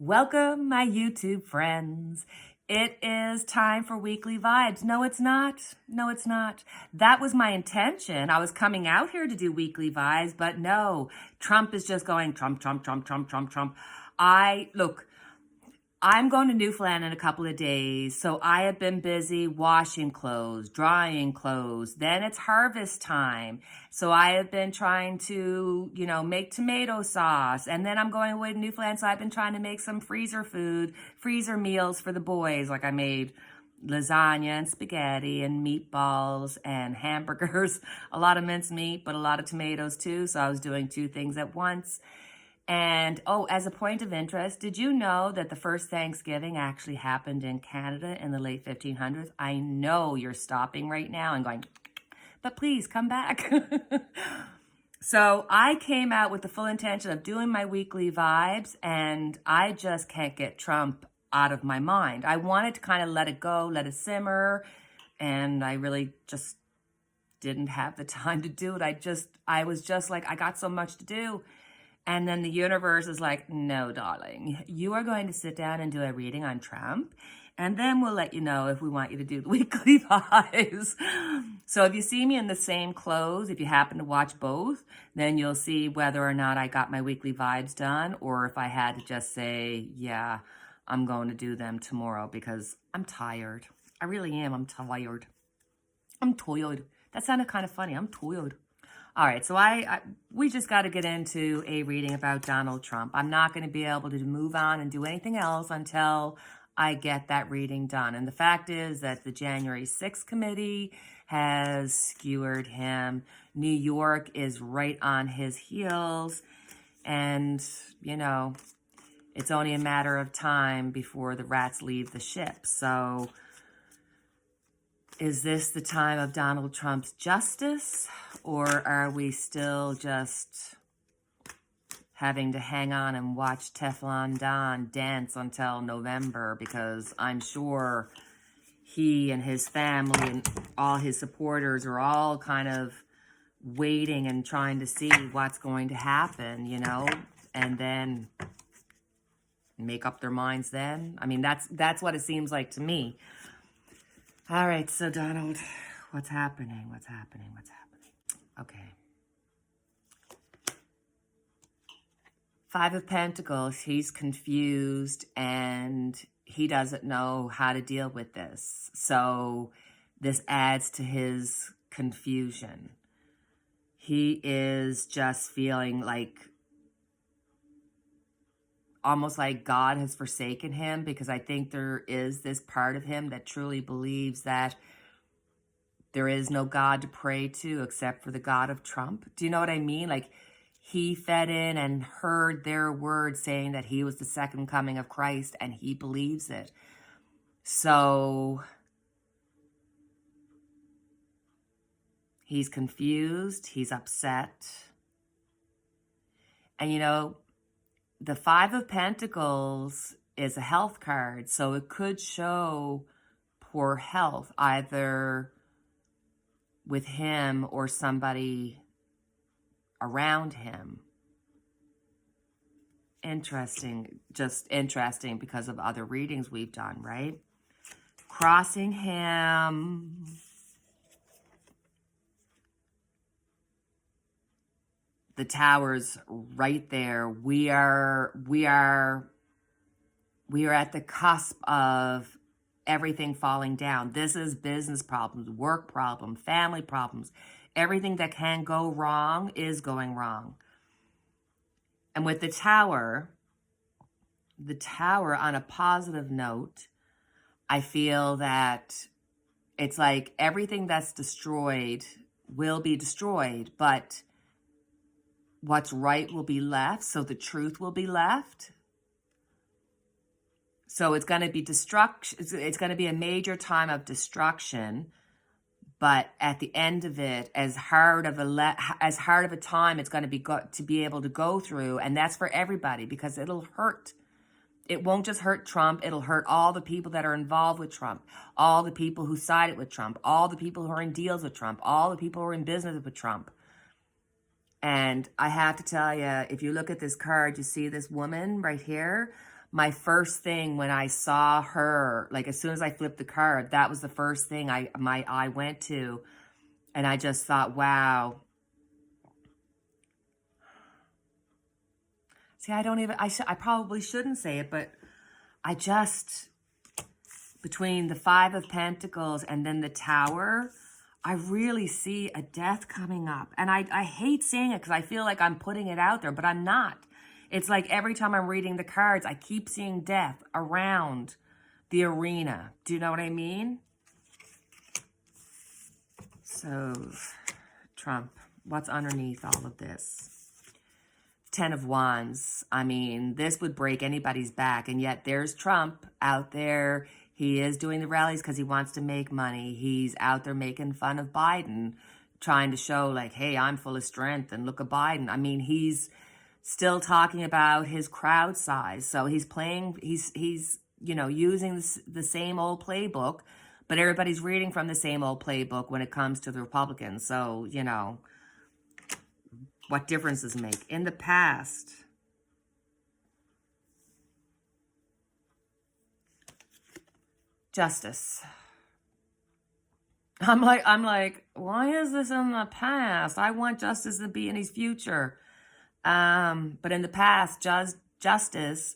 Welcome, my YouTube friends. It is time for weekly vibes. No, it's not. No, it's not. That was my intention. I was coming out here to do weekly vibes, but no, Trump is just going Trump, Trump, Trump, Trump, Trump, Trump. I'm going to Newfoundland in a couple of days, so I have been busy washing clothes, drying clothes. Then it's harvest time, so I have been trying to, make tomato sauce. And then I'm going away to Newfoundland, so I've been trying to make some freezer meals for the boys. Like I made lasagna and spaghetti and meatballs and hamburgers, a lot of minced meat, but a lot of tomatoes too. So I was doing two things at once. And, as a point of interest, did you know that the first Thanksgiving actually happened in Canada in the late 1500s? I know you're stopping right now and going, but please come back. So I came out with the full intention of doing my weekly vibes, and I just can't get Trump out of my mind. I wanted to kind of let it go, let it simmer, and I really just didn't have the time to do it. I was just like, I got so much to do. And then the universe is like, no, darling, you are going to sit down and do a reading on Trump. And then we'll let you know if we want you to do the weekly vibes. So if you see me in the same clothes, if you happen to watch both, then you'll see whether or not I got my weekly vibes done, or if I had to just say, yeah, I'm going to do them tomorrow because I'm tired. I really am. I'm tired. I'm tired. That sounded kind of funny. I'm tired. All right, so we just got to get into a reading about Donald Trump. I'm not going to be able to move on and do anything else until I get that reading done. And the fact is that the January 6th committee has skewered him. New York is right on his heels. And, it's only a matter of time before the rats leave the ship. So is this the time of Donald Trump's justice, or are we still just having to hang on and watch Teflon Don dance until November? Because I'm sure he and his family and all his supporters are all kind of waiting and trying to see what's going to happen, and then make up their minds then. I mean, that's what it seems like to me. All right, so Donald, what's happening? What's happening? What's happening? Okay. Five of Pentacles, he's confused and he doesn't know how to deal with this. So this adds to his confusion. He is just feeling like almost like God has forsaken him, because I think there is this part of him that truly believes that there is no God to pray to except for the God of Trump. Do you know what I mean? Like, he fed in and heard their words saying that he was the second coming of Christ, and he believes it. So he's confused, he's upset. And the Five of Pentacles is a health card, so it could show poor health, either with him or somebody around him. Interesting, just interesting because of other readings we've done, right? Crossing him. The Tower's right there. We are at the cusp of everything falling down. This is business problems, work problems, family problems. Everything that can go wrong is going wrong. And with the Tower on a positive note, I feel that it's like everything that's destroyed will be destroyed, but what's right will be left, so the truth will be left. So it's going to be destruction. It's going to be a major time of destruction, but at the end of it, as hard of a time it's going to be able to go through, and that's for everybody, because it'll hurt. It won't just hurt Trump. It'll hurt all the people that are involved with Trump, all the people who sided with Trump, all the people who are in deals with Trump, all the people who are in business with Trump. And I have to tell you, if you look at this card, you see this woman right here. my first thing when I saw her, like as soon as I flipped the card, that was the first thing my eye went to. And I just thought, wow. See, I don't even, I probably shouldn't say it, but I just, between the Five of Pentacles and then the Tower, I really see a death coming up. And I hate saying it because I feel like I'm putting it out there, but I'm not. It's like every time I'm reading the cards, I keep seeing death around the arena. Do you know what I mean? So, Trump, what's underneath all of this? Ten of Wands. I mean, this would break anybody's back. And yet there's Trump out there. He is doing the rallies because he wants to make money. He's out there making fun of Biden, trying to show like, hey, I'm full of strength and look at Biden. I mean, he's still talking about his crowd size. So he's playing, he's you know, using the same old playbook, but everybody's reading from the same old playbook when it comes to the Republicans. So, you know, what difference does it make? In the past, Justice. I'm like, why is this in the past? I want justice to be in his future. But in the past, justice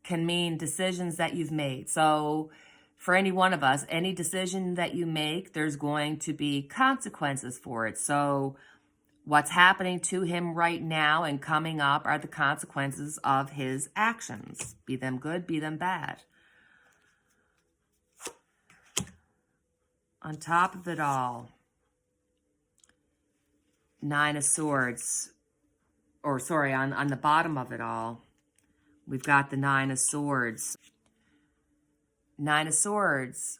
can mean decisions that you've made. So for any one of us, any decision that you make, there's going to be consequences for it. So what's happening to him right now and coming up are the consequences of his actions. Be them good, be them bad. On top of it all, Nine of Swords, or sorry, on the bottom of it all, we've got the Nine of Swords. Nine of Swords,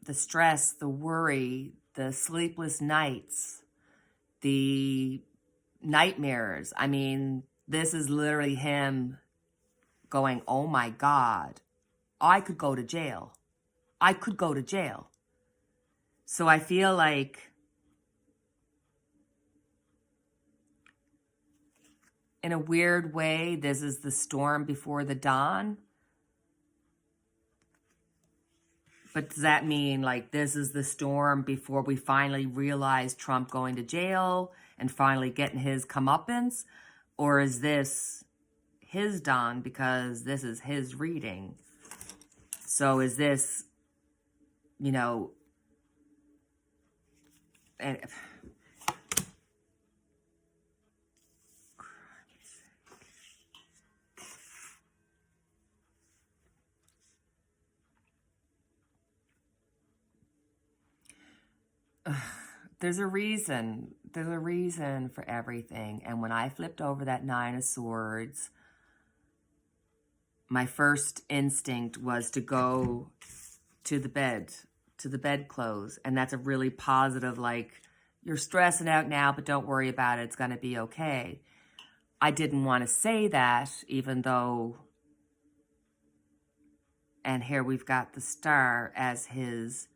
the stress, the worry, the sleepless nights, the nightmares. I mean, this is literally him going, oh my God, I could go to jail. I could go to jail. So I feel like in a weird way, this is the storm before the dawn. But does that mean like this is the storm before we finally realize Trump going to jail and finally getting his comeuppance? Or is this his dawn because this is his reading? So is this, you know, and there's a reason for everything. And when I flipped over that Nine of Swords, my first instinct was to go to the bedclothes. And that's a really positive, like, you're stressing out now, but don't worry about it. It's going to be okay. I didn't want to say that, even though, and here we've got the Star as his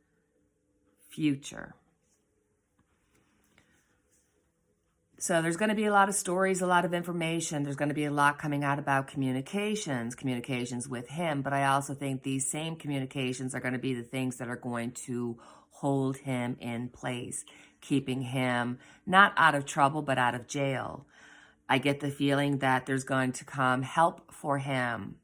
future. So there's going to be a lot of stories, a lot of information. There's going to be a lot coming out about communications with him. But I also think these same communications are going to be the things that are going to hold him in place, keeping him not out of trouble, but out of jail. I get the feeling that there's going to come help for him.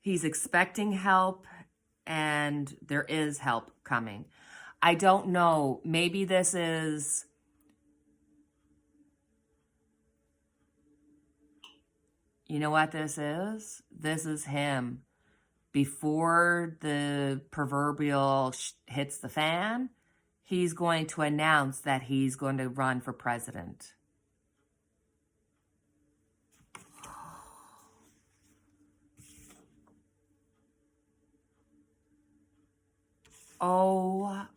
He's expecting help. And there is help coming. I don't know. Maybe this is, you know what this is? This is him. Before the proverbial hits the fan, he's going to announce that he's going to run for president. Oh,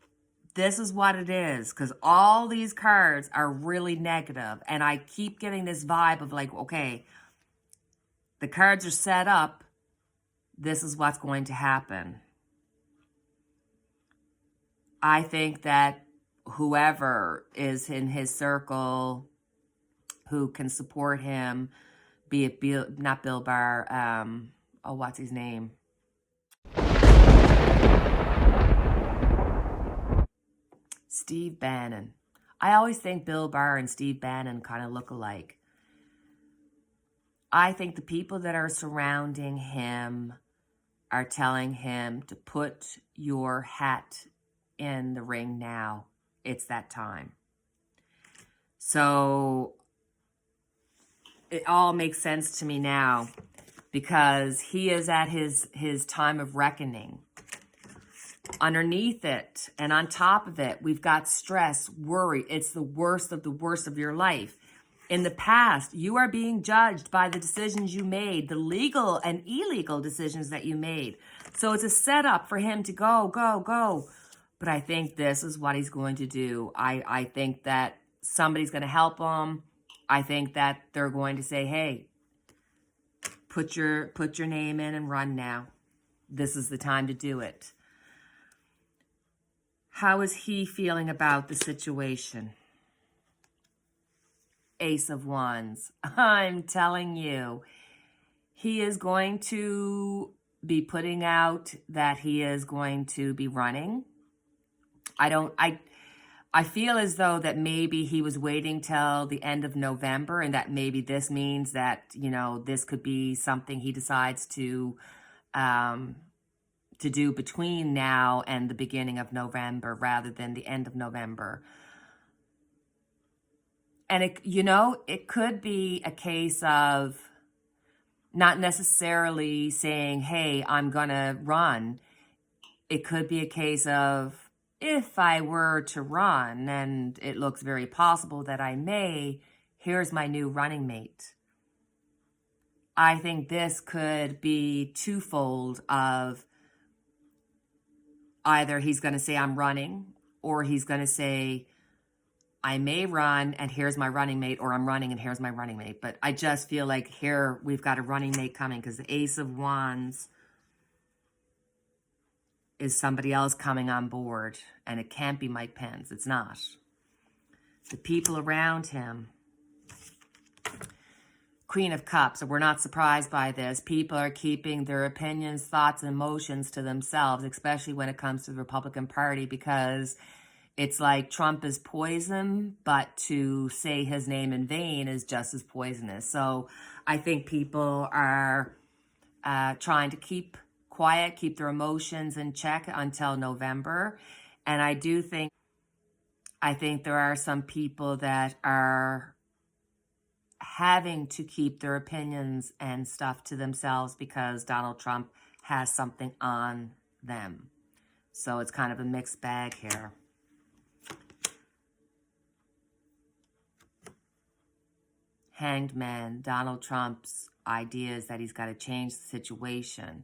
this is what it is. Because all these cards are really negative. And I keep getting this vibe of like, okay, the cards are set up. This is what's going to happen. I think that whoever is in his circle who can support him, be it not Bill Barr, oh, what's his name? Steve Bannon. I always think Bill Barr and Steve Bannon kind of look alike. I think the people that are surrounding him are telling him to put your hat in the ring now. It's that time. So it all makes sense to me now, because he is at his time of reckoning. Underneath it and on top of it, we've got stress, worry. It's the worst of your life. In the past, you are being judged by the decisions you made, the legal and illegal decisions that you made. So it's a setup for him to go, go, go. But I think this is what he's going to do. I think that somebody's going to help him. I think that they're going to say, hey, put your name in and run now. This is the time to do it. How is he feeling about the situation? Ace of Wands. I'm telling you, he is going to be putting out that he is going to be running. I feel as though that maybe he was waiting till the end of November, and that maybe this means that, this could be something he decides to do between now and the beginning of November rather than the end of November. And it could be a case of not necessarily saying, hey, I'm going to run. It could be a case of, if I were to run, and it looks very possible that I may, here's my new running mate. I think this could be twofold of either he's going to say I'm running, or he's going to say I may run and here's my running mate, or I'm running and here's my running mate. But I just feel like here we've got a running mate coming, because the Ace of Wands is somebody else coming on board, and it can't be Mike Pence. It's not. The people around him. Queen of Cups, and we're not surprised by this. People are keeping their opinions, thoughts, and emotions to themselves, especially when it comes to the Republican Party, because it's like Trump is poison, but to say his name in vain is just as poisonous. So I think people are trying to keep quiet, keep their emotions in check until November. And I think there are some people that are having to keep their opinions and stuff to themselves because Donald Trump has something on them. So it's kind of a mixed bag here. Hanged Man, Donald Trump's ideas that he's got to change the situation.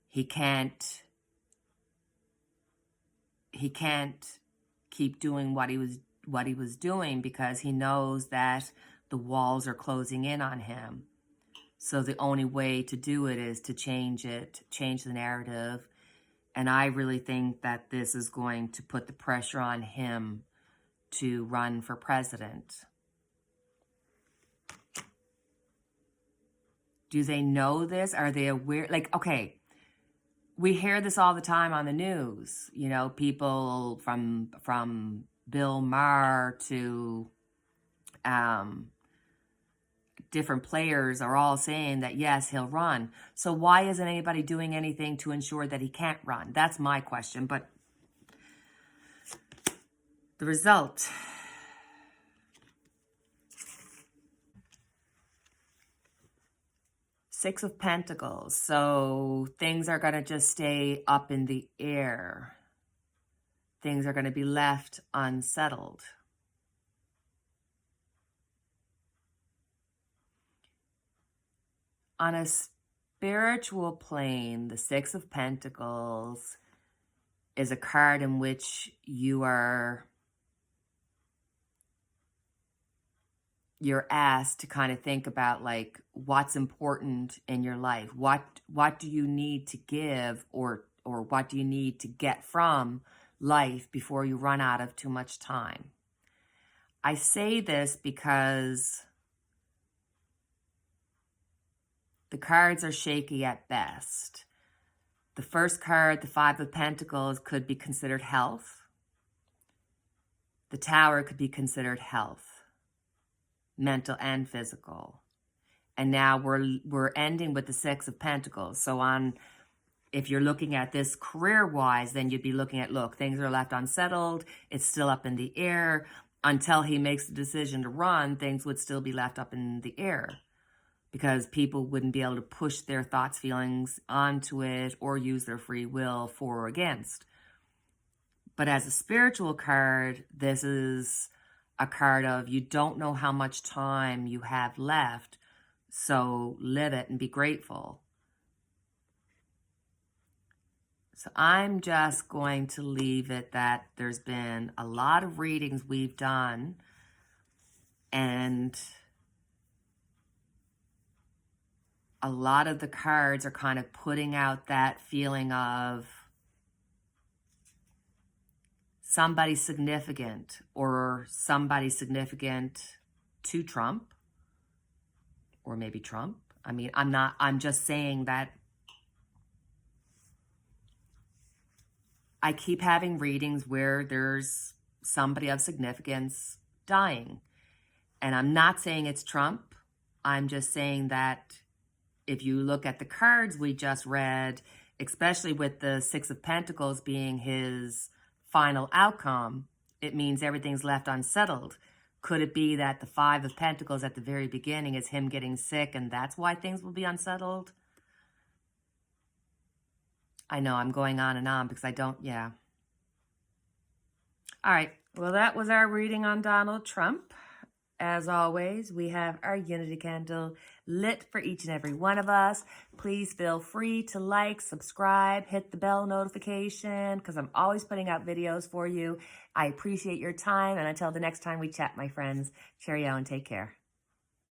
He can't keep doing what he was doing, because he knows that the walls are closing in on him. So the only way to do it is to change the narrative. And I really think that this is going to put the pressure on him to run for president. Do they know this? Are they aware? Like, okay, we hear this all the time on the news. People from Bill Maher to different players are all saying that, yes, he'll run. So why isn't anybody doing anything to ensure that he can't run? That's my question. But the result... Six of Pentacles. So things are going to just stay up in the air. Things are going to be left unsettled. On a spiritual plane, the Six of Pentacles is a card in which you're asked to kind of think about, like, what's important in your life. What do you need to give, or what do you need to get from life before you run out of too much time? I say this because The cards are shaky at best. The first card, the Five of Pentacles, could be considered health. The Tower could be considered health, mental and physical. And now we're ending with the Six of Pentacles. So if you're looking at this career-wise, then you'd be looking at, look, things are left unsettled. It's still up in the air. Until he makes the decision to run, things would still be left up in the air because people wouldn't be able to push their thoughts, feelings onto it or use their free will for or against. But as a spiritual card, this is a card of you don't know how much time you have left, so live it and be grateful. So I'm just going to leave it that there's been a lot of readings we've done, and a lot of the cards are kind of putting out that feeling of somebody significant or somebody significant to Trump, or maybe Trump. I mean, I'm just saying that I keep having readings where there's somebody of significance dying. And I'm not saying it's Trump. I'm just saying that if you look at the cards we just read, especially with the Six of Pentacles being his final outcome, it means everything's left unsettled. Could it be that the Five of Pentacles at the very beginning is him getting sick and that's why things will be unsettled? I know I'm going on and on because I don't, yeah. All right. Well, that was our reading on Donald Trump. As always, we have our unity candle lit for each and every one of us. Please feel free to like, subscribe, hit the bell notification because I'm always putting out videos for you. I appreciate your time. And until the next time we chat, my friends, cheerio and take care.